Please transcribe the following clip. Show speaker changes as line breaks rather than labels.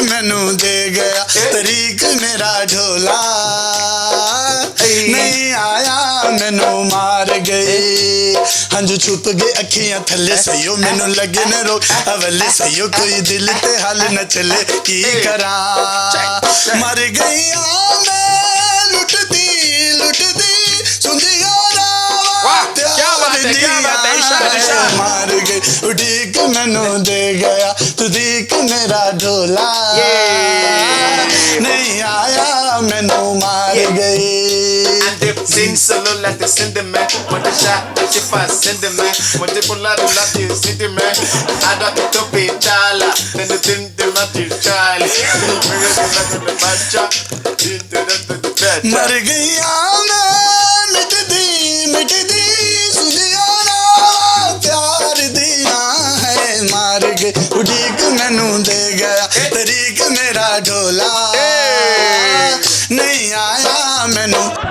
मैनू दे गया तरीक मेरा ढोला नहीं आया मैनू मार गई हंजू छुप गए अखियां थले सहियो मैनू लगे न रोक अवले सहियो कोई दिल ते हल न चले की करा मर गई मैं लुटदी सुंदिया मार गई उठीक मैनू दे गया तुदीक मेरा ढोला नहीं आया मैनू मार गई
Sing solo like the send man. When the shot, that you fast send man. When they pull out the lot, you send man. I got the top it chala. Then the thing they not you child.
मर गया मैं मिट दी सुधिया ना प्यार दिया है मार गई उठीक मैनू दे गया तरीक मेरा ढोला नहीं आया मैनू